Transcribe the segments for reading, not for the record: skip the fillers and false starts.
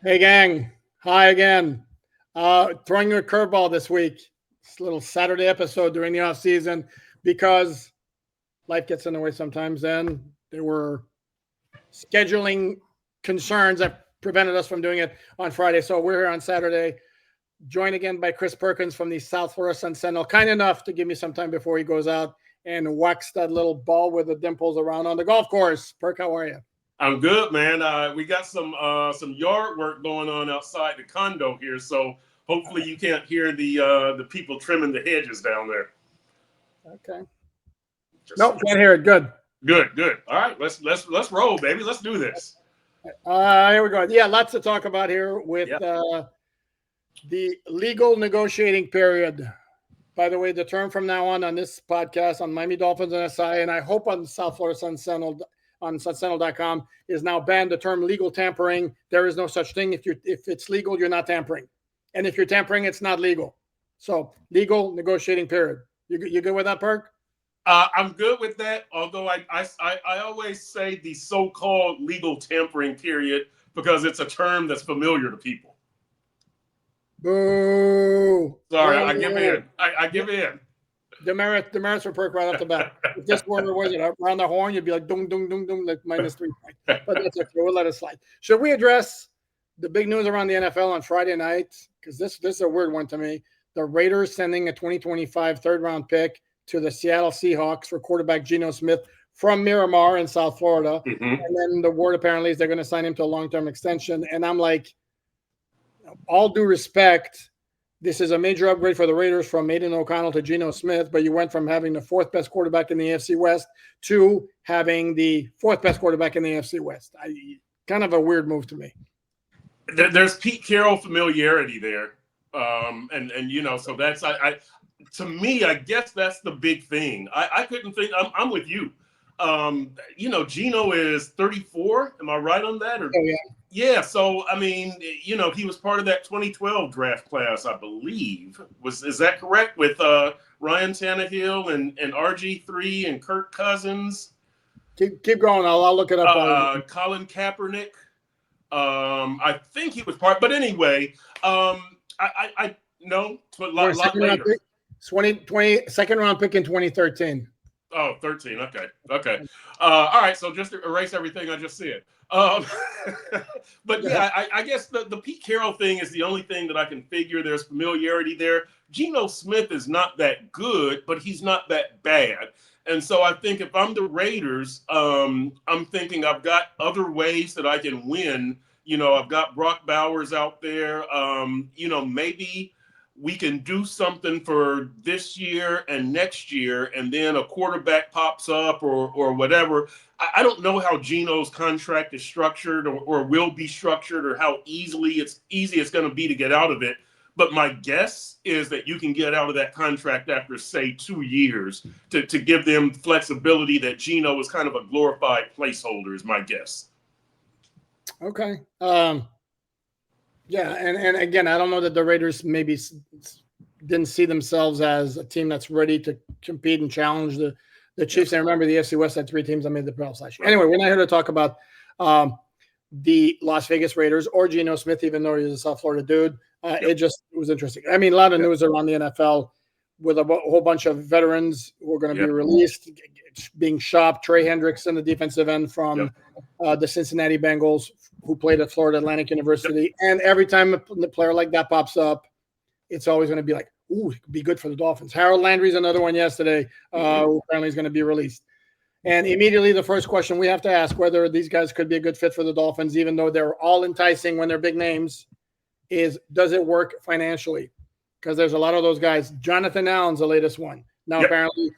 Hey, gang. Hi again. Throwing you a curveball this week. This little Saturday episode during the off season because life gets in the way sometimes. Then there were scheduling concerns that prevented us from doing it on Friday. So we're here on Saturday, joined again by Chris Perkins from the South Florida Sun Sentinel. Kind enough to give me some time before he goes out and whacks that little ball with the dimples around on the golf course. Perk, how are you? I'm good, man. We got some yard work going on outside the condo here, so hopefully you can't hear the people trimming the hedges down there. Okay. Nope, can't hear it. Good. Good. All right, let's roll, baby. Let's do this. Here we go. Yeah, lots to talk about here with the legal negotiating period. By the way, the term from now on this podcast on Miami Dolphins and SI, and I hope on South Florida Sun Sentinel on sunsentinel.com is now banned. The term legal tampering. There is no such thing. If it's legal, you're not tampering, and if you're tampering, it's not legal. So legal negotiating period. You good with that, Perk? I'm good with that. Although I always say the so-called legal tampering period because it's a term that's familiar to people. Boo! Sorry, I give in. I give in. Demerits for Perk right off the bat. If this were was it around the horn, you'd be like dung dung dung dung like -3 points. But that's okay. We'll let it slide. Should we address the big news around the NFL on Friday night? Because this is a weird one to me. The Raiders sending a 2025 third-round pick to the Seattle Seahawks for quarterback Geno Smith from Miramar in South Florida. Mm-hmm. And then the word apparently is they're going to sign him to a long-term extension. And I'm like, all due respect, this is a major upgrade for the Raiders from Aiden O'Connell to Geno Smith, but you went from having the fourth best quarterback in the AFC West to having the fourth best quarterback in the AFC West. Kind of a weird move to me. There's Pete Carroll familiarity there. And you know, so that's to me, I guess that's the big thing. I couldn't think. I'm with you. You know, Geno is 34. Am I right on that? Or, oh, yeah. Yeah. So I mean, you know, he was part of that 2012 draft class, I believe. Is that correct? With Ryan Tannehill and RG3 and Kirk Cousins. Keep going. I'll look it up. Colin Kaepernick. I think he was part, but anyway, I know a lot later. 20 second round pick in 2013. Oh, 13. Okay. All right. So just to erase everything I just said. But yeah, I guess the Pete Carroll thing is the only thing that I can figure. There's familiarity there. Geno Smith is not that good, but he's not that bad. And so I think if I'm the Raiders, I'm thinking I've got other ways that I can win. You know, I've got Brock Bowers out there. You know, maybe we can do something for this year and next year, and then a quarterback pops up or whatever. I don't know how Geno's contract is structured or will be structured or how easy it's going to be to get out of it. But my guess is that you can get out of that contract after, say, 2 years to give them flexibility that Geno is kind of a glorified placeholder is my guess. Okay. Yeah, and again, I don't know that the Raiders maybe didn't see themselves as a team that's ready to compete and challenge the Chiefs. And remember, the AFC West had 3 teams that made the playoffs last year. Anyway, we're not here to talk about the Las Vegas Raiders or Geno Smith, even though he's a South Florida dude. It was interesting. I mean, a lot of news around the NFL with a whole bunch of veterans who are going to be released, being shopped. Trey Hendrickson, the defensive end from the Cincinnati Bengals, who played at Florida Atlantic University. And every time a player like that pops up, it's always going to be like, ooh, it could be good for the Dolphins. Harold Landry's another one yesterday, who apparently is going to be released. And immediately the first question we have to ask whether these guys could be a good fit for the Dolphins, even though they're all enticing when they're big names, is does it work financially? Because there's a lot of those guys. Jonathan Allen's the latest one. Now, apparently,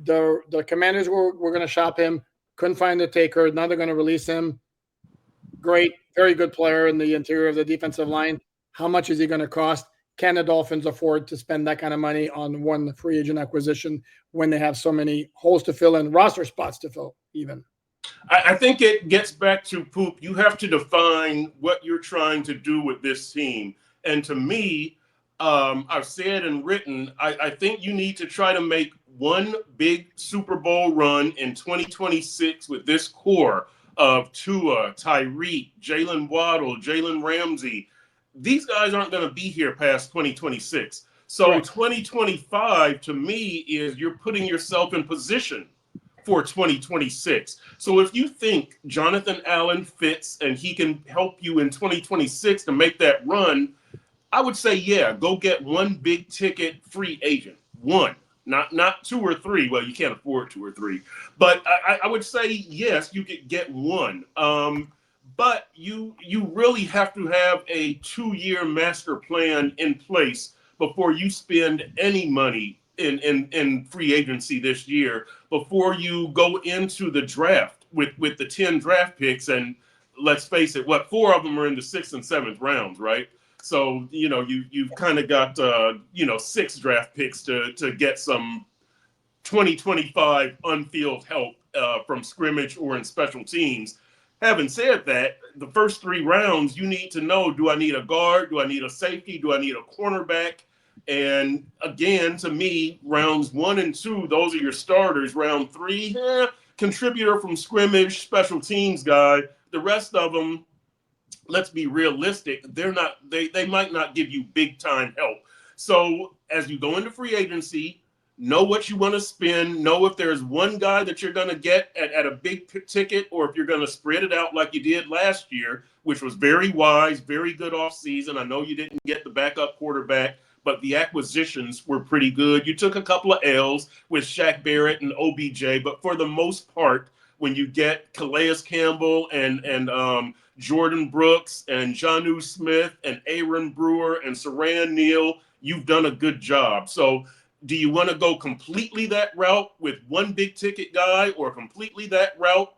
the Commanders were going to shop him, couldn't find the taker. Now they're going to release him. Great, very good player in the interior of the defensive line. How much is he going to cost? Can the Dolphins afford to spend that kind of money on one free agent acquisition when they have so many holes to fill and roster spots to fill even? I think it gets back to Poop. You have to define what you're trying to do with this team. And to me, I've said and written, I think you need to try to make one big Super Bowl run in 2026 with this core. of Tua, Tyreek, Jalen Waddle, Jalen Ramsey. These guys aren't going to be here past 2026. So Right. 2025 to me is you're putting yourself in position for 2026. So if you think Jonathan Allen fits and he can help you in 2026 to make that run, I would say, yeah, go get one big ticket free agent. One, not two or three. Well, you can't afford two or three. But I would say, yes, you could get one. But you really have to have a 2-year master plan in place before you spend any money in free agency this year, before you go into the draft with the 10 draft picks. And let's face it, 4 of them are in the 6th and 7th rounds, right? So, you've kind of got, 6 draft picks to get some 2025 on-field help from scrimmage or in special teams. Having said that, the first 3 rounds, you need to know, do I need a guard? Do I need a safety? Do I need a cornerback? And again, to me, rounds 1 and 2, those are your starters. Round 3, contributor from scrimmage, special teams guy. The rest of them, let's be realistic, they might not give you big time help. So as you go into free agency, know what you want to spend, know if there's one guy that you're going to get at a big ticket, or if you're going to spread it out like you did last year, which was very wise, very good offseason. I know you didn't get the backup quarterback, but the acquisitions were pretty good. You took a couple of L's with Shaq Barrett and OBJ, but for the most part, when you get Calais Campbell and Jordan Brooks and Jonnu Smith and Aaron Brewer and Saran Neal, you've done a good job. So do you want to go completely that route with one big ticket guy, or completely that route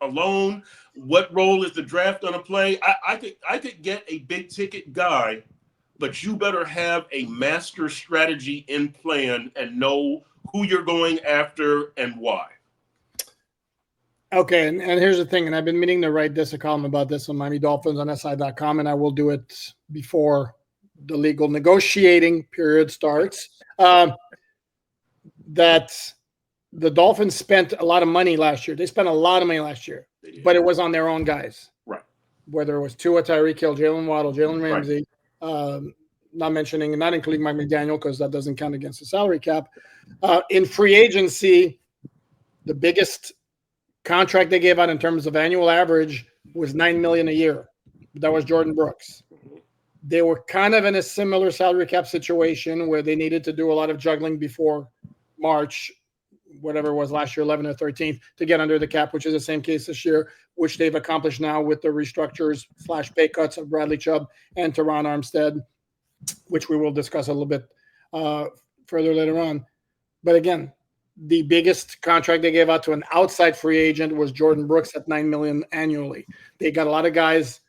alone? What role is the draft going to play? I could get a big ticket guy, but you better have a master strategy in plan and know who you're going after and why. Okay, and here's the thing, and I've been meaning to write a column about this on Miami Dolphins on SI.com, and I will do it before the legal negotiating period starts. That the Dolphins spent a lot of money last year. They spent a lot of money last year, but it was on their own guys. Right. Whether it was Tua, Tyreek Hill, Jalen Waddle, Jalen Ramsey, not including Mike McDaniel, because that doesn't count against the salary cap. In free agency, the biggest contract they gave out in terms of annual average was $9 million a year. That was Jordan Brooks. They were kind of in a similar salary cap situation where they needed to do a lot of juggling before March, whatever it was last year, 11th or 13th, to get under the cap, which is the same case this year, which they've accomplished now with the restructures / pay cuts of Bradley Chubb and Teron Armstead, which we will discuss a little bit further later on. But again, the biggest contract they gave out to an outside free agent was Jordan Brooks at $9 million annually. They got a lot of guys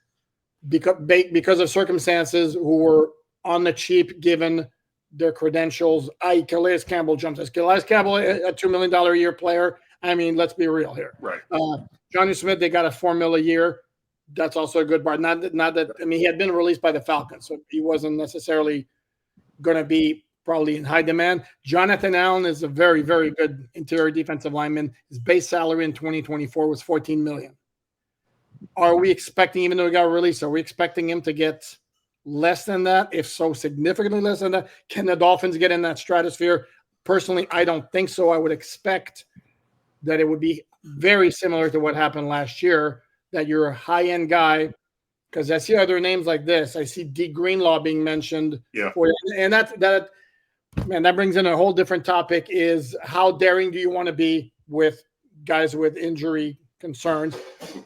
because of circumstances who were on the cheap given their credentials. Calais Campbell jumps us. Calais Campbell, a $2 million a year player. I mean, let's be real here. Right. Jonnu Smith, they got a $4 million a year. That's also a good part. Not that. I mean, he had been released by the Falcons, so he wasn't necessarily going to be probably in high demand. Jonathan Allen is a very, very good interior defensive lineman. His base salary in 2024 was $14 million. Are we expecting, even though he got released, are we expecting him to get less than that? If so, significantly less than that? Can the Dolphins get in that stratosphere? Personally, I don't think so. I would expect that it would be very similar to what happened last year, that you're a high-end guy, because I see other names like this. I see D. Greenlaw being mentioned. Yeah. And that brings in a whole different topic, is how daring do you want to be with guys with injury concerns?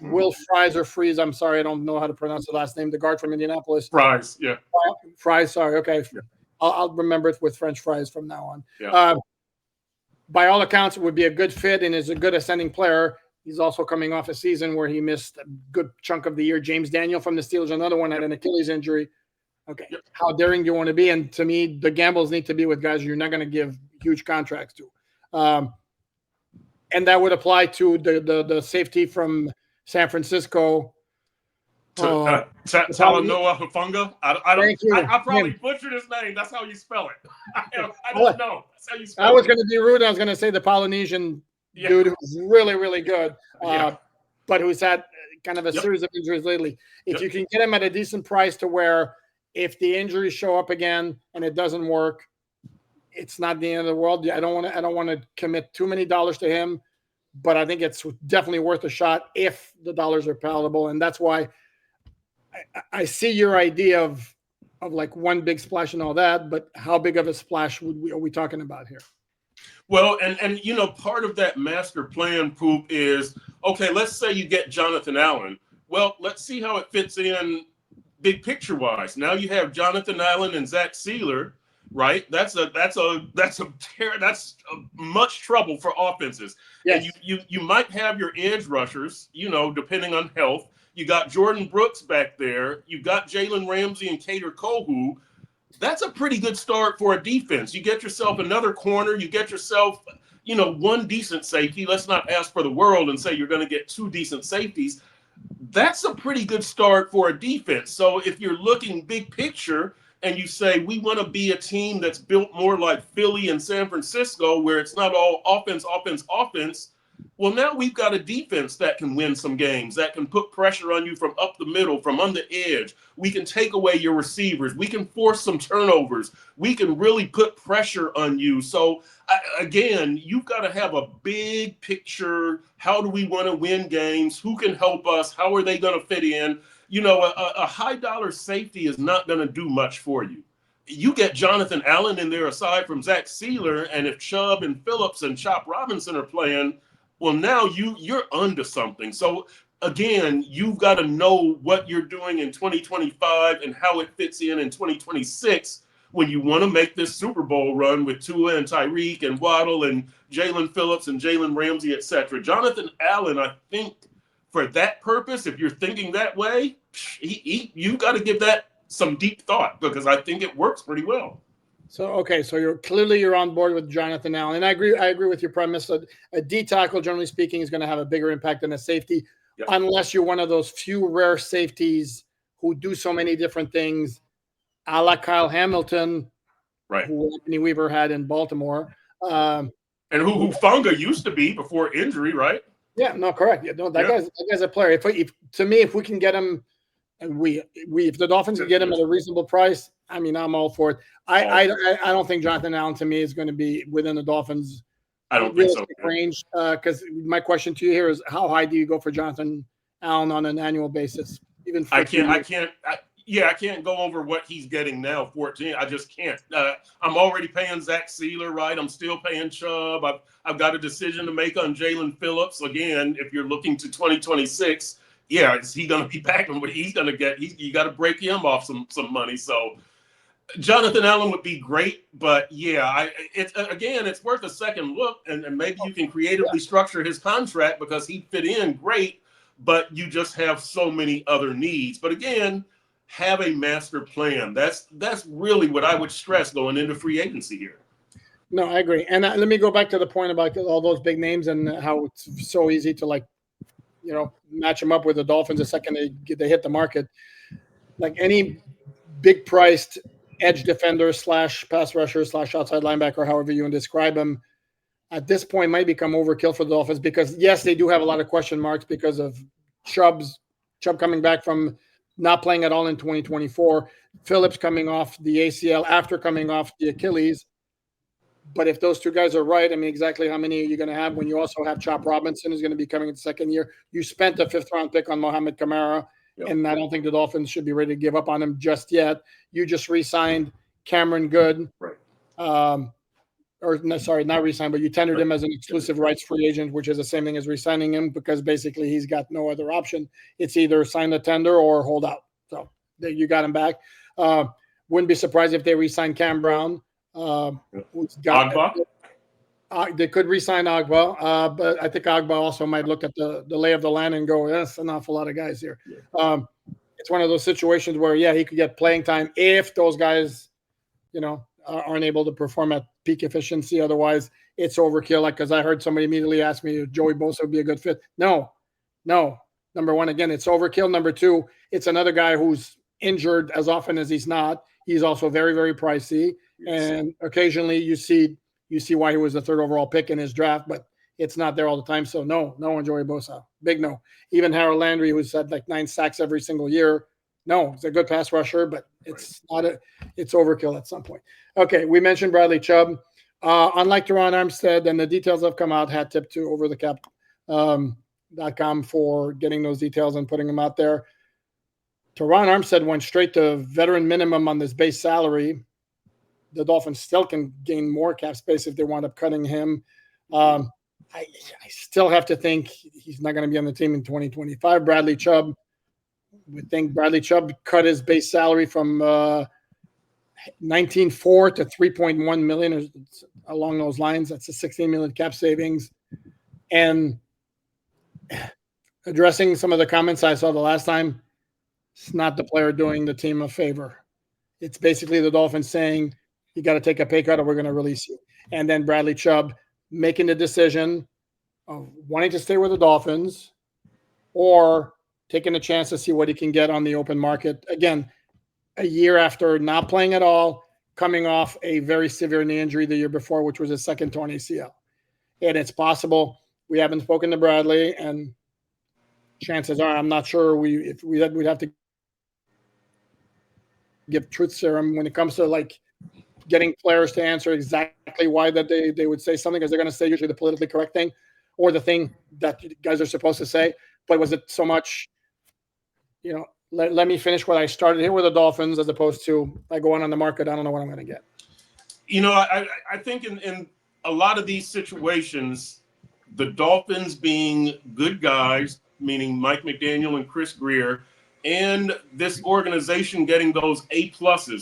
Will Fries or Freeze, I'm sorry, I don't know how to pronounce the last name, the guard from Indianapolis. Fries, yeah. Fries, sorry, okay. Yeah. I'll remember it with French fries from now on. Yeah. By all accounts, it would be a good fit and is a good ascending player. He's also coming off a season where he missed a good chunk of the year. James Daniel from the Steelers, another one, had an Achilles injury. Okay. Yep. How daring do you want to be? And to me, the gambles need to be with guys you're not going to give huge contracts to. And that would apply to the safety from San Francisco. Talanoa Hufanga. I probably butchered his name. That's how you spell it. I don't know. That's how you spell it. I was going to be rude. I was going to say the Polynesian dude who's really, really good. but who's had kind of a series of injuries lately. If you can get him at a decent price to where if the injuries show up again and it doesn't work, it's not the end of the world. I don't want to commit too many dollars to him, but I think it's definitely worth a shot if the dollars are palatable. And that's why I see your idea of like one big splash and all that, but how big of a splash are we talking about here? Well, and you know, part of that master plan, Poop, is, okay, let's say you get Jonathan Allen. Well, let's see how it fits in big picture wise. Now you have Jonathan Allen and Zach Sealer, right? That's much trouble for offenses. Yes. And you might have your edge rushers, you know, depending on health. You got Jordan Brooks back there. You got Jalen Ramsey and Kader Kohu. That's a pretty good start for a defense. You get yourself another corner. You get yourself, you know, one decent safety. Let's not ask for the world and say you're going to get two decent safeties. That's a pretty good start for a defense. So if you're looking big picture and you say we want to be a team that's built more like Philly and San Francisco, where it's not all offense, well, now we've got a defense that can win some games, that can put pressure on you from up the middle, from on the edge. We can take away your receivers. We can force some turnovers. We can really put pressure on you. So, again, you've got to have a big picture. How do we want to win games? Who can help us? How are they going to fit in? You know, a high-dollar safety is not going to do much for you. You get Jonathan Allen in there aside from Zach Sealer, and if Chubb and Phillips and Chop Robinson are playing, well, now you're onto something. So, again, you've got to know what you're doing in 2025 and how it fits in 2026 when you want to make this Super Bowl run with Tua and Tyreek and Waddle and Jalen Phillips and Jalen Ramsey, et cetera. Jonathan Allen, I think, for that purpose, if you're thinking that way, you got to give that some deep thought because I think it works pretty well. So, okay, so you're on board with Jonathan Allen. And I agree with your premise that a D tackle, generally speaking, is going to have a bigger impact than a safety, unless you're one of those few rare safeties who do so many different things, a la Kyle Hamilton, right? Who Anthony Weaver had in Baltimore. And who Funga used to be before injury, right? Yeah, no, correct. Yeah, no, that guy's a player. If to me, if we can get him, and if the Dolphins can get him at a reasonable price, I mean, I'm all for it. I don't think Jonathan Allen to me is going to be within the Dolphins' range. Because my question to you here is, how high do you go for Jonathan Allen on an annual basis? Even I can't go over what he's getting now, 14. I just can't. I'm already paying Zach Sealer, right? I'm still paying Chubb. I've got a decision to make on Jalen Phillips. Again, if you're looking to 2026, is he going to be back? And what he's going to get, you got to break him off some money. So Jonathan Allen would be great, but it's worth a second look, and maybe you can creatively structure his contract because he'd fit in great, but you just have so many other needs. But again, have a master plan. That's really what I would stress going into free agency here. No, I agree. And let me go back to the point about all those big names and how it's so easy to match them up with the Dolphins the second they hit the market. Like any big priced edge defender / pass rusher / outside linebacker, however you want to describe them, at this point might become overkill for the Dolphins because, yes, they do have a lot of question marks because of Chubb coming back from not playing at all in 2024, Phillips coming off the ACL after coming off the Achilles. But if those two guys are right, I mean, exactly how many are you going to have when you also have Chop Robinson who's going to be coming in the second year? You spent a 5th-round pick on Mohamed Kamara, and I don't think the Dolphins should be ready to give up on him just yet. You just re-signed Cameron Good. Right. Not re-signed, but you tendered him as an exclusive rights free agent, which is the same thing as re-signing him because basically he's got no other option. It's either sign the tender or hold out. So you got him back. Wouldn't be surprised if they re-sign Cam Brown. Agba? They could re-sign Agba, but I think Agba also might look at the lay of the land and go, that's an awful lot of guys here. It's one of those situations where, he could get playing time if those guys, aren't able to perform at peak efficiency. Otherwise, it's overkill. Because I heard somebody immediately ask me if Joey Bosa would be a good fit. No. Number one, again, it's overkill. Number two, it's another guy who's injured as often as he's not. He's also very, very pricey. And occasionally you see why he was the 3rd overall pick in his draft, but it's not there all the time. So no on Joey Bosa. Big no. Even Harold Landry, who's had like 9 sacks every single year. No, he's a good pass rusher, but it's it's overkill at some point. Okay, we mentioned Bradley Chubb. Unlike Teron Armstead, and the details have come out, hat tip to overthecap.com for getting those details and putting them out there. Teron Armstead went straight to veteran minimum on this base salary. The Dolphins still can gain more cap space if they wind up cutting him. I still have to think he's not going to be on the team in 2025. Bradley Chubb, we think Bradley Chubb cut his base salary from 19.4 to 3.1 million, or along those lines. That's a 16 million cap savings. And addressing some of the comments I saw the last time, it's not the player doing the team a favor. It's basically the Dolphins saying, you got to take a pay cut or we're going to release you. And then Bradley Chubb making the decision of wanting to stay with the Dolphins or taking a chance to see what he can get on the open market. Again, a year after not playing at all, coming off a very severe knee injury the year before, which was his second torn ACL. And it's possible. We haven't spoken to Bradley, and chances are, I'm not sure we'd have to give truth serum when it comes to like getting players to answer exactly why that they would say something, because they're going to say usually the politically correct thing or the thing that guys are supposed to say. But was it so much, let me finish what I started here with the Dolphins, as opposed to I go on the market, I don't know what I'm going to get. I think in a lot of these situations, the Dolphins being good guys, meaning Mike McDaniel and Chris Greer, and this organization getting those A+,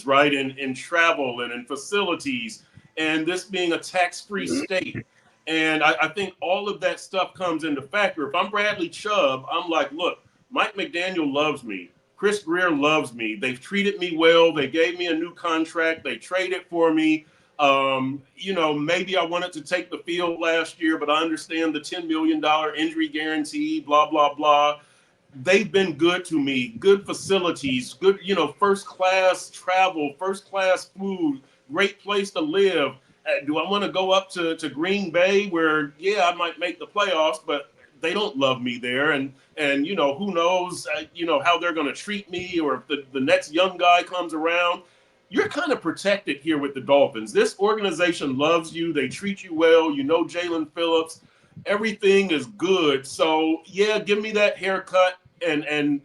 right, in travel and in facilities, and this being a tax-free state. And I think all of that stuff comes into factor. If I'm Bradley Chubb, I'm like, look, Mike McDaniel loves me. Chris Greer loves me. They've treated me well. They gave me a new contract. They traded for me. Maybe I wanted to take the field last year, but I understand the $10 million injury guarantee, blah, blah, blah. They've been good to me, good facilities, good, first-class travel, first-class food, great place to live. Do I want to go up to Green Bay where, I might make the playoffs, but they don't love me there. And who knows, how they're going to treat me, or if the next young guy comes around. You're kind of protected here with the Dolphins. This organization loves you. They treat you well. Jalen Phillips. Everything is good. So, give me that haircut. And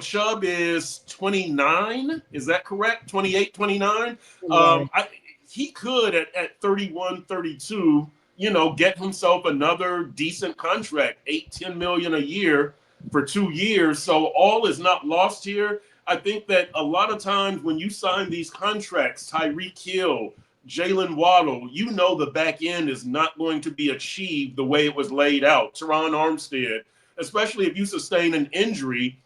Chubb is 29. Is that correct? 28, 29? He could at 31, 32, get himself another decent contract, $8-10 million a year for 2 years. So all is not lost here. I think that a lot of times when you sign these contracts, Tyreek Hill, Jalen Waddle, the back end is not going to be achieved the way it was laid out. Teron Armstead, especially if you sustain an injury,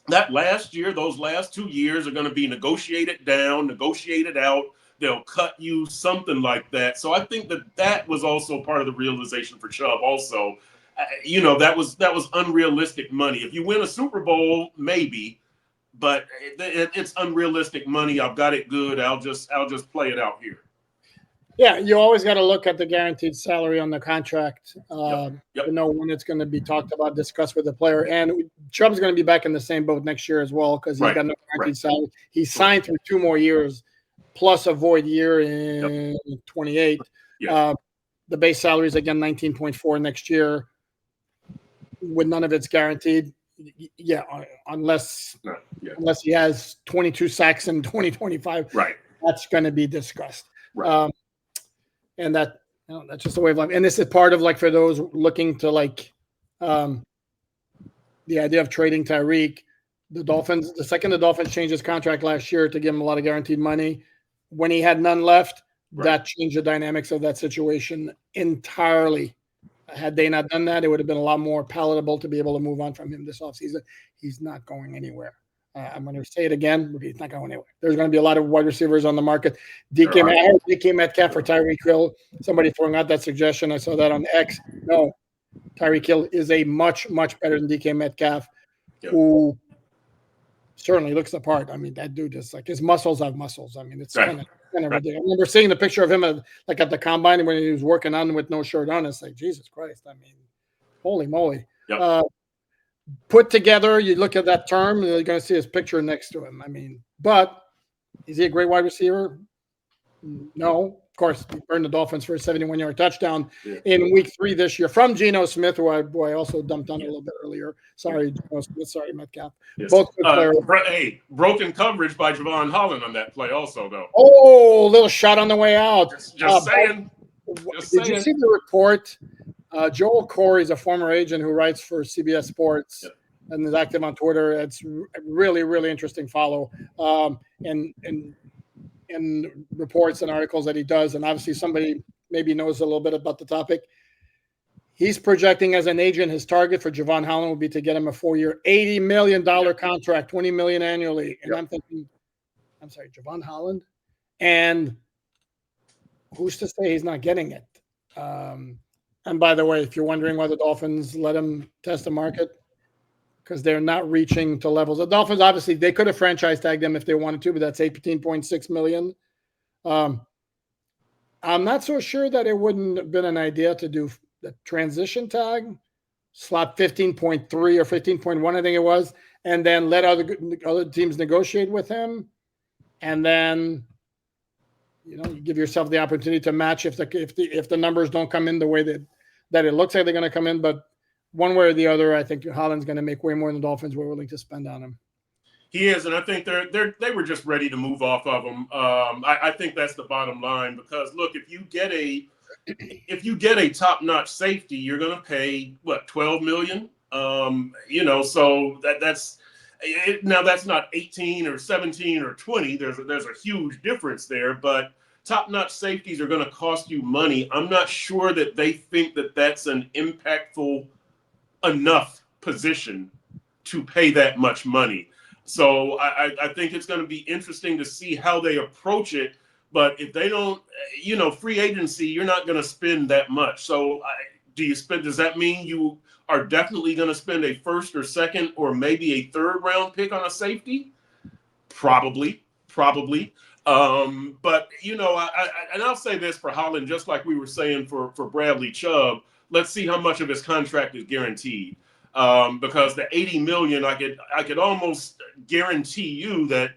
that last year, those last 2 years are going to be negotiated down, negotiated out. They'll cut you, something like that. So I think that was also part of the realization for Chubb also. That was unrealistic money. If you win a Super Bowl, maybe, but it's unrealistic money. I've got it good. I'll just play it out here. Yeah, you always got to look at the guaranteed salary on the contract Yep. to know when it's going to be talked about, discussed with the player. And Chubb's going to be back in the same boat next year as well, because he's got no guaranteed salary. He's signed through 2 more years, plus a void year in 28. Yep. The base salary is, again, 19.4 next year, with none of it's guaranteed. Unless he has 22 sacks in 2025. Right. That's going to be discussed. Right. And that's just the way of life. And this is part of, like, for those looking to, like, the idea of trading Tyreek, the second the Dolphins changed his contract last year to give him a lot of guaranteed money, when he had none left, that changed the dynamics of that situation entirely. Had they not done that, it would have been a lot more palatable to be able to move on from him this offseason. He's not going anywhere. I'm going to say it again, but he's not going anywhere. There's going to be a lot of wide receivers on the market. DK Metcalf or Tyreek Hill. Somebody throwing out that suggestion. I saw that on X. No, Tyreek Hill is a much, much better than DK Metcalf, who certainly looks the part. I mean, that dude is like, his muscles have muscles. I mean, it's kind of Kind of ridiculous. I remember seeing the picture of him at the combine when he was working on with no shirt on. It's like, Jesus Christ. I mean, holy moly. Yep. Put together, you look at that term, you're going to see his picture next to him. I mean, but is he a great wide receiver? No. Of course, he burned the Dolphins for a 71-yard touchdown in week 3 this year from Geno Smith, who I also dumped on a little bit earlier. Sorry, Geno Smith. Sorry, Metcalf. Yes. Both good players. Hey, broken coverage by Javon Holland on that play also, though. Oh, little shot on the way out. Just saying. Did you see the report? Joel Corey is a former agent who writes for CBS Sports and is active on Twitter. It's really, really interesting follow. And reports and articles that he does, and obviously somebody maybe knows a little bit about the topic. He's projecting as an agent his target for Javon Holland would be to get him a 4-year, $80 million contract, $20 million annually. And I'm thinking, I'm sorry, Javon Holland? And who's to say he's not getting it? And by the way, if you're wondering why the Dolphins let him test the market, because they're not reaching to levels. The Dolphins, obviously, they could have franchise tagged him if they wanted to, but that's $18.6 million. I'm not so sure that it wouldn't have been an idea to do the transition tag, slot 15.3 or 15.1, I think it was, and then let other teams negotiate with him, and then you give yourself the opportunity to match if the numbers don't come in the way that it looks like they're going to come in, but. One way or the other, I think Holland's going to make way more than the Dolphins were willing to spend on him. He is, and I think they were just ready to move off of him. I think that's the bottom line because look, if you get a top-notch safety, you're going to pay what $12 million. So that's now that's not 18 or 17 or 20. There's a huge difference there, but top-notch safeties are going to cost you money. I'm not sure that they think that that's an impactful enough position to pay that much money. So I think it's going to be interesting to see how they approach it. But if they don't, free agency, you're not going to spend that much. So does that mean you are definitely going to spend a first or second or maybe a third round pick on a safety? Probably. But and I'll say this for Holland, just like we were saying for Bradley Chubb, let's see how much of his contract is guaranteed. Because the $80 million, I could almost guarantee you that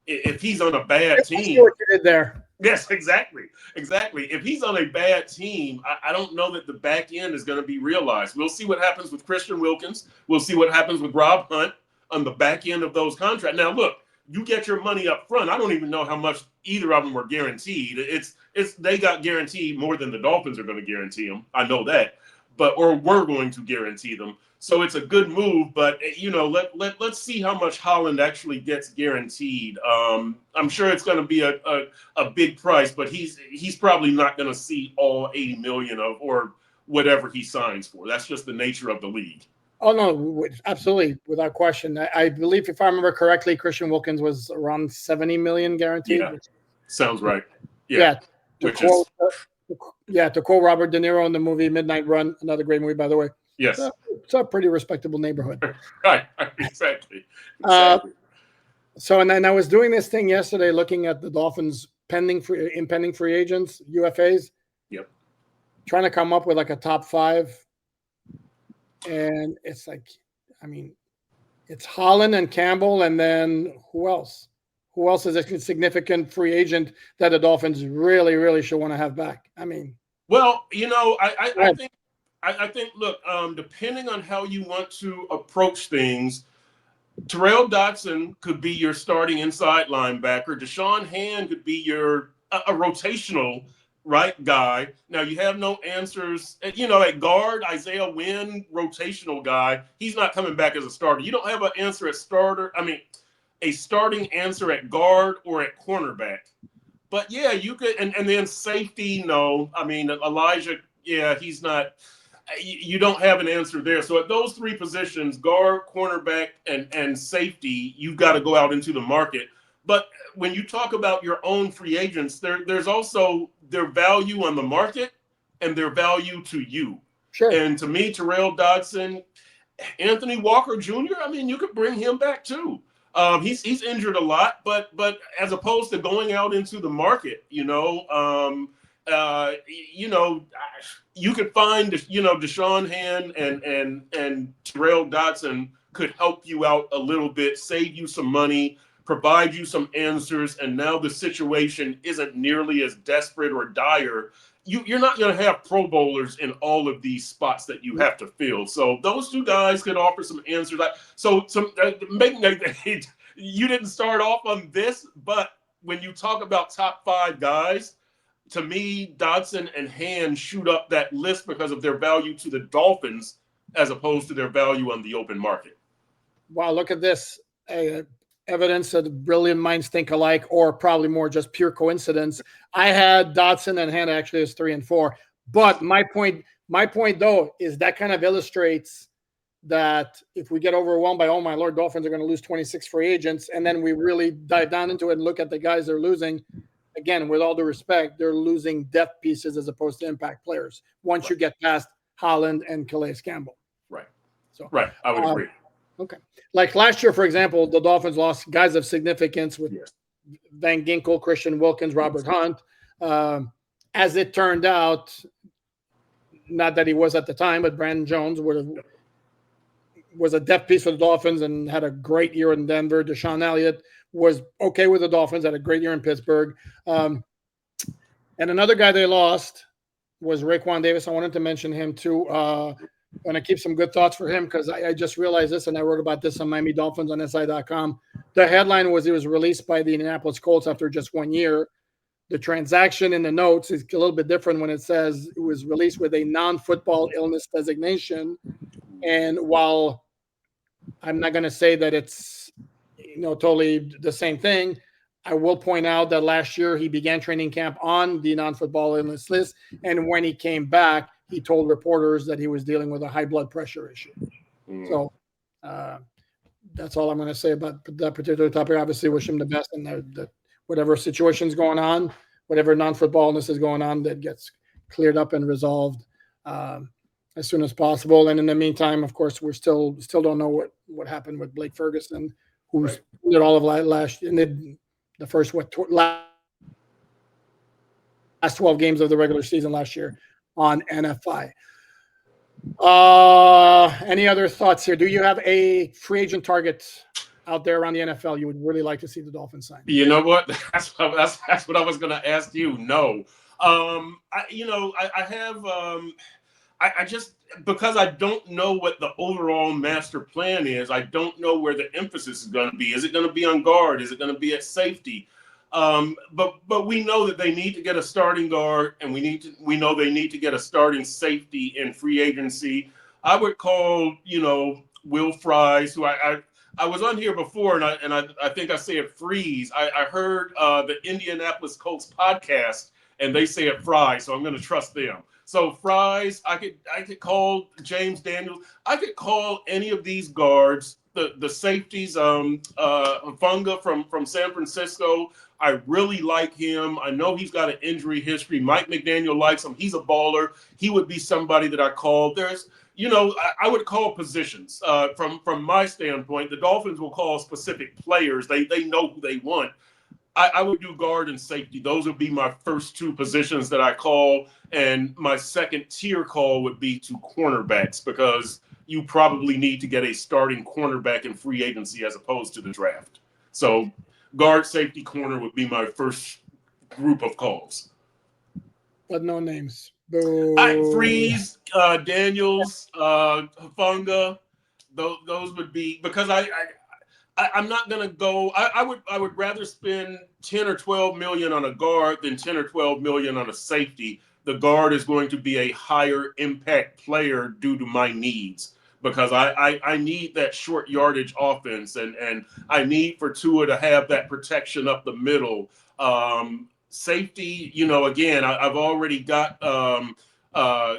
if he's on a bad team, what you did there. Yes, exactly. If he's on a bad team, I don't know that the back end is going to be realized. We'll see what happens with Christian Wilkins. We'll see what happens with Rob Hunt on the back end of those contracts. Now, look. You get your money up front. I don't even know how much either of them were guaranteed. They got guaranteed more than the Dolphins are going to guarantee them. I know that, or we're going to guarantee them. So it's a good move. But let's see how much Holland actually gets guaranteed. I'm sure it's going to be a big price, but he's probably not going to see all $80 million or whatever he signs for. That's just the nature of the league. Oh, no, absolutely, without question. I believe, if I remember correctly, Christian Wilkins was around $70 million guaranteed. Yeah, sounds right. Yeah. To quote Robert De Niro in the movie Midnight Run, another great movie, by the way. Yes. It's a pretty respectable neighborhood. Right, exactly. So, and then I was doing this thing yesterday, looking at the Dolphins' impending free agents, UFAs. Yep. Trying to come up with like a top 5. And it's like, it's Holland and Campbell, and then who else? Who else is a significant free agent that the Dolphins really, really should want to have back? Well, I think. Look, depending on how you want to approach things, Terrell Dotson could be your starting inside linebacker. Deshaun Hand could be your a rotational right guy. Now you have no answers. At guard, Isaiah Wynn, rotational guy. He's not coming back as a starter. You don't have an answer at starter. A starting answer at guard or at cornerback. But yeah, you could, and then safety. No, Elijah. Yeah, he's not. You don't have an answer there. So at those 3 positions, guard, cornerback, and safety, you've got to go out into the market. But when you talk about your own free agents, there's also their value on the market and their value to you. Sure. And to me, Terrell Dodson, Anthony Walker Jr., you could bring him back too. He's injured a lot, but as opposed to going out into the market, you could find Deshaun Hand and Terrell Dotson could help you out a little bit, save you some money, provide you some answers, and now the situation isn't nearly as desperate or dire. You're not going to have Pro Bowlers in all of these spots that you have to fill. So those two guys could offer some answers. You didn't start off on this, but when you talk about top 5 guys, to me, Dodson and Hand shoot up that list because of their value to the Dolphins as opposed to their value on the open market. Wow, look at this. Evidence that brilliant minds think alike, or probably more just pure coincidence. I had Dodson and Hand actually as 3 and 4. But my point though is that kind of illustrates that if we get overwhelmed by, oh my Lord, Dolphins are going to lose 26 free agents, and then we really dive down into it and look at the guys they're losing, again, with all due respect, they're losing depth pieces as opposed to impact players once you get past Holland and Calais Campbell. Right. So I would agree. Okay. Like last year, for example, the Dolphins lost guys of significance with Van Ginkel, Christian Wilkins, Robert Hunt. As it turned out, not that he was at the time, but Brandon Jones was a depth piece for the Dolphins and had a great year in Denver. Deshaun Elliott was okay with the Dolphins, had a great year in Pittsburgh. And another guy they lost was Raekwon Davis. I wanted to mention him too. And I keep some good thoughts for him because I just realized this, and I wrote about this on Miami Dolphins on SI.com. The headline was he was released by the Indianapolis Colts after just 1 year. The transaction in the notes is a little bit different when it says it was released with a non-football illness designation. And while I'm not going to say that it's totally the same thing, I will point out that last year he began training camp on the non-football illness list, and when he came back, he told reporters that he was dealing with a high blood pressure issue. So that's all I'm going to say about that particular topic. Obviously, wish him the best, and whatever situation's going on, whatever non-football illness is going on, that gets cleared up and resolved as soon as possible. And in the meantime, of course, we're still don't know what happened with Blake Ferguson, who's did all of last year, and the first last 12 games of the regular season last year on NFI. Any other thoughts here? Do you have a free agent target out there around the NFL you would really like to see the Dolphins sign? You know what? That's what I was going to ask you. No. I just, because I don't know what the overall master plan is, I don't know where the emphasis is going to be. Is it going to be on guard? Is it going to be at safety? But we know that they need to get a starting guard, and we know they need to get a starting safety in free agency. I would call, Will Fries, who I was on here before, and I think I say it Freeze. I heard the Indianapolis Colts podcast, and they say it Fries, so I'm going to trust them. So Fries, I could call James Daniels. I could call any of these guards, the safeties, Funga from San Francisco. I really like him. I know he's got an injury history. Mike McDaniel likes him. He's a baller. He would be somebody that I call. There's, I would call positions. From my standpoint, the Dolphins will call specific players. They know who they want. I would do guard and safety. Those would be my first two positions that I call. And my second tier call would be to cornerbacks, because you probably need to get a starting cornerback in free agency as opposed to the draft. So guard, safety, corner would be my first group of calls. But no names. Freeze, Daniels, Funga. Those would be, because I'm not going to go. I would rather spend 10 or 12 million on a guard than 10 or 12 million on a safety. The guard is going to be a higher impact player due to my needs, because I need that short yardage offense, and I need for Tua to have that protection up the middle. Safety, again, I've already got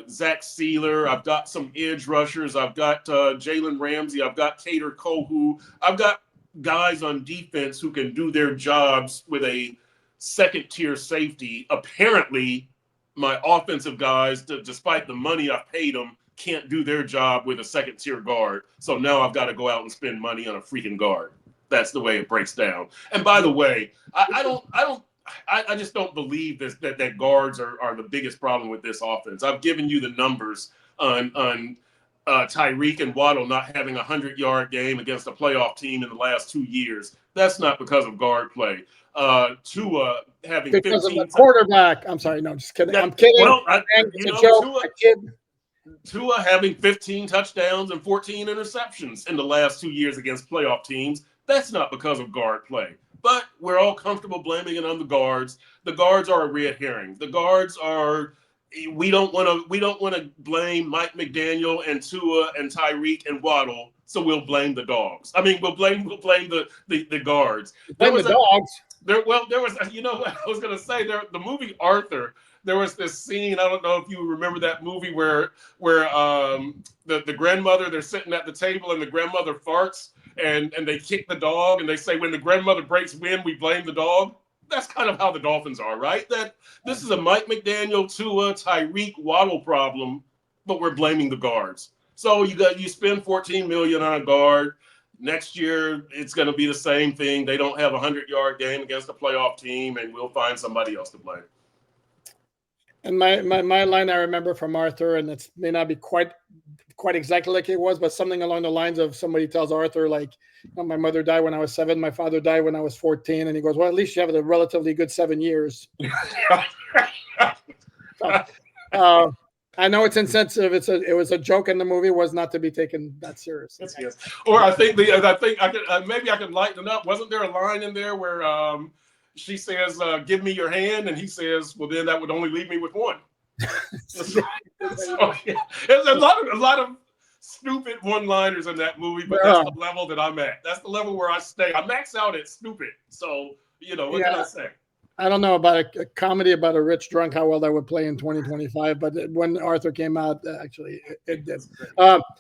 Zach Sealer. I've got some edge rushers. I've got Jalen Ramsey. I've got Cater Kohu. I've got guys on defense who can do their jobs with a second tier safety. Apparently, my offensive guys, despite the money I've paid them, can't do their job with a second tier guard. So now I've got to go out and spend money on a freaking guard. That's the way it breaks down. And by the way, I just don't believe that guards are the biggest problem with this offense. I've given you the numbers on Tyreek and Waddle not having a 100-yard game against a playoff team in the last 2 years. That's not because of guard play. Tua having because 15 of the quarterback. I'm sorry, no, just kidding. I'm kidding. Well, it's a joke. Tua having 15 touchdowns and 14 interceptions in the last 2 years against playoff teams. That's not because of guard play. But we're all comfortable blaming it on the guards. The guards are a red herring. The guards are. We don't want to blame Mike McDaniel and Tua and Tyreek and Waddle. So we'll blame the dogs. I mean, we'll blame the guards. Blame the dogs. There was, you know what I was going to say, the movie Arthur, there was this scene, I don't know if you remember that movie where the grandmother, they're sitting at the table and the grandmother farts and they kick the dog and they say, when the grandmother breaks wind, we blame the dog. That's kind of how the Dolphins are, right? That this is a Mike McDaniel, Tua, Tyreek, Waddle problem, but we're blaming the guards. So you spend $14 million on a guard. Next year, it's going to be the same thing. They don't have a 100-yard game against a playoff team, and we'll find somebody else to blame. And my line I remember from Arthur, and it may not be quite exactly like it was, but something along the lines of somebody tells Arthur, like, my mother died when I was 7, my father died when I was 14, and he goes, well, at least you have a relatively good 7 years. I know it's insensitive. It was a joke in the movie. It was not to be taken that serious. Yes. Or I think maybe I could lighten it up. Wasn't there a line in there where she says, "Give me your hand," and he says, "Well, then that would only leave me with one." So, yeah. There's a lot of stupid one-liners in that movie, but that's the level that I'm at. That's the level where I stay. I max out at stupid. So what can I say? I don't know about a comedy about a rich drunk, how well that would play in 2025. But when Arthur came out, actually, it did.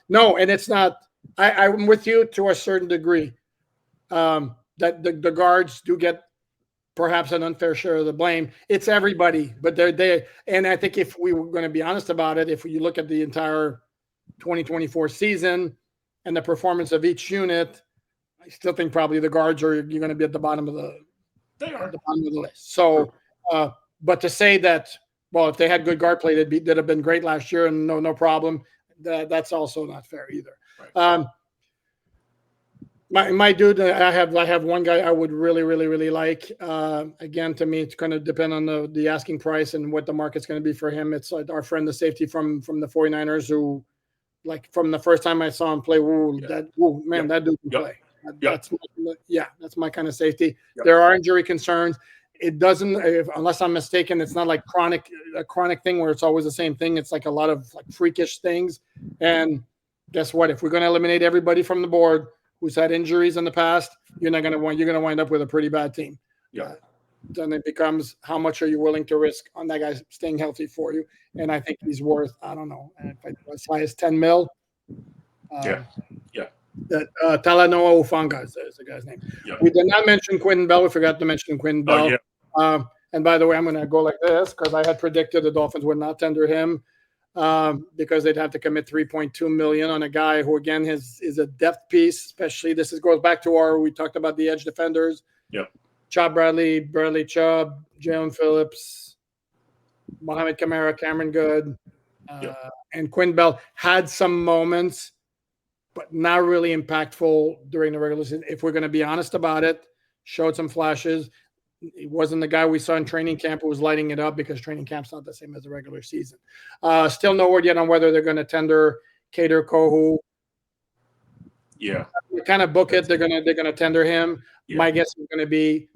No, and it's not. I'm with you to a certain degree. That the guards do get perhaps an unfair share of the blame. It's everybody, but they're. And I think if we were going to be honest about it, if you look at the entire 2024 season and the performance of each unit, I still think probably the guards you're going to be at the bottom of the. They are at the bottom of the list. So, but to say that, well, if they had good guard play, they'd have been great last year and no problem. That's also not fair either. Right. My dude, I have one guy I would really, really, really like. Again, to me, it's going to depend on the asking price and what the market's going to be for him. It's like our friend, the safety from the 49ers, who, like, from the first time I saw him play, that dude can play. That's my kind of safety. Yep. There are injury concerns. It doesn't, unless I'm mistaken, it's not like a chronic thing where it's always the same thing. It's like a lot of like freakish things. And guess what? If we're going to eliminate everybody from the board who's had injuries in the past, you're going to wind up with a pretty bad team. Yeah. Then it becomes, how much are you willing to risk on that guy staying healthy for you? And I think he's worth, I don't know, as high as 10 mil. Yeah. Talanoa Ufanga is the guy's name. Yeah. We did not mention Quentin Bell. We forgot to mention Quentin Bell. Yeah. And by the way, I'm going to go like this because I had predicted the Dolphins would not tender him because they'd have to commit $3.2 million on a guy who, again, is a depth piece. Especially goes back to we talked about the edge defenders. Yep. Chubb Bradley Chubb, Jalen Phillips, Mohamed Kamara, Cameron Good, and Quentin Bell had some moments, but not really impactful during the regular season. If we're going to be honest about it, showed some flashes. He wasn't the guy we saw in training camp who was lighting it up because training camp's not the same as the regular season. Still no word yet on whether they're going to tender Kader Kohu. Yeah. They kind of book it. They're gonna tender him. Yeah. My guess is going to be,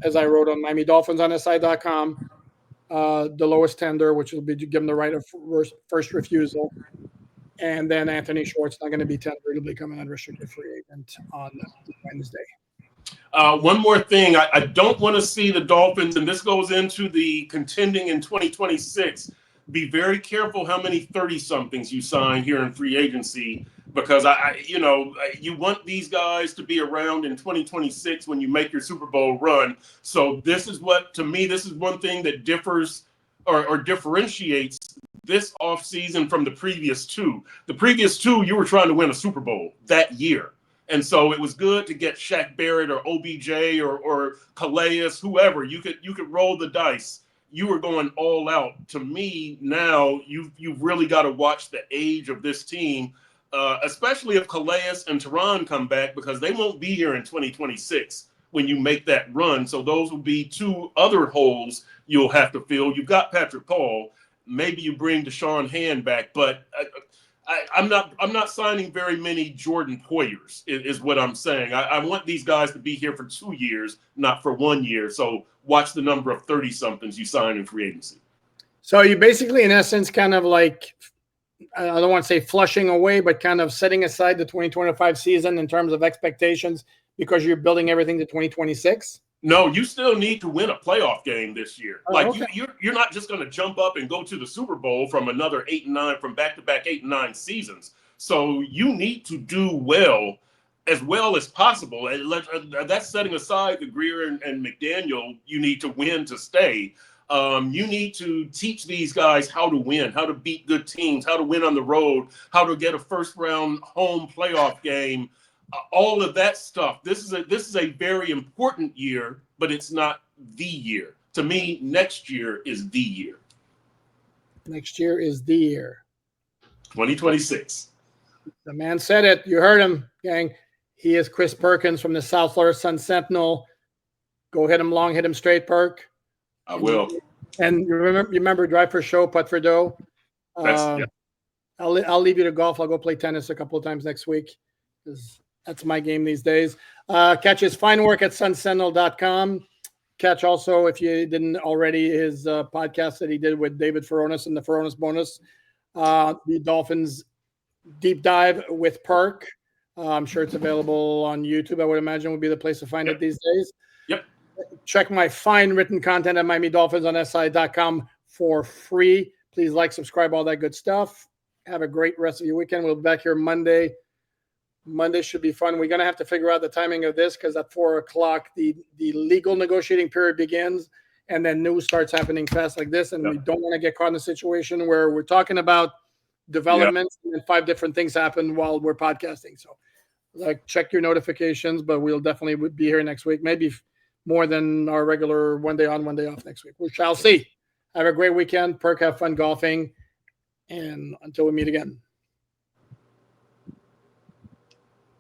as I wrote on MiamiDolphinsOnTheSide.com, the lowest tender, which will be to give him the right of first refusal. And then Anthony Schwartz not going to be tendered. He'll be coming unrestricted free agent on Wednesday. One more thing. I don't want to see the Dolphins, and this goes into the contending in 2026. Be very careful how many 30-somethings you sign here in free agency, because you want these guys to be around in 2026 when you make your Super Bowl run. So this is one thing that differs or differentiates this offseason from the previous two. The previous two, you were trying to win a Super Bowl that year. And so it was good to get Shaq Barrett or OBJ or Calais, whoever. You could roll the dice. You were going all out. To me, now you've really got to watch the age of this team, especially if Calais and Tehran come back, because they won't be here in 2026 when you make that run. So those will be two other holes you'll have to fill. You've got Patrick Paul. Maybe you bring Deshaun Hand back, but I'm not signing very many Jordan Poyers is what I'm saying. I want these guys to be here for 2 years, not for 1 year. So watch the number of 30-somethings you sign in free agency. So you basically, in essence, kind of like, I don't want to say flushing away, but kind of setting aside the 2025 season in terms of expectations because you're building everything to 2026? No, you still need to win a playoff game this year. Oh, like okay. you're not just going to jump up and go to the Super Bowl from another 8 and 9 from back-to-back 8 and 9 seasons. So you need to do well as possible. And that's setting aside the Greer and McDaniel. You need to win to stay. You need to teach these guys how to win, how to beat good teams, how to win on the road, how to get a first-round home playoff game. All of that stuff. This is a very important year, but it's not the year. To me, next year is the year. Next year is the year. 2026. The man said it. You heard him, gang. He is Chris Perkins from the South Florida Sun Sentinel. Go hit him long, hit him straight, Perk. I will. And you remember Drive for Show, Putt for Dough. Yeah. I'll leave you to golf. I'll go play tennis a couple of times next week because that's my game these days. Catch his fine work at sunsentinel.com. Catch also, if you didn't already, his podcast that he did with David Furones and the Furones Bonus. The Dolphins Deep Dive with Perk. I'm sure it's available on YouTube. I would imagine would be the place to find it these days. Yep. Check my fine written content at Miami Dolphins on SI.com for free. Please like, subscribe, all that good stuff. Have a great rest of your weekend. We'll be back here Monday. Monday should be fun. We're going to have to figure out the timing of this because at 4 o'clock, the legal negotiating period begins, and then news starts happening fast like this. And we don't want to get caught in a situation where we're talking about developments and 5 different things happen while we're podcasting. So check your notifications, but we'll definitely be here next week. Maybe more than our regular 1 day on, 1 day off next week. We shall see. Have a great weekend. Perk, have fun golfing. And until we meet again.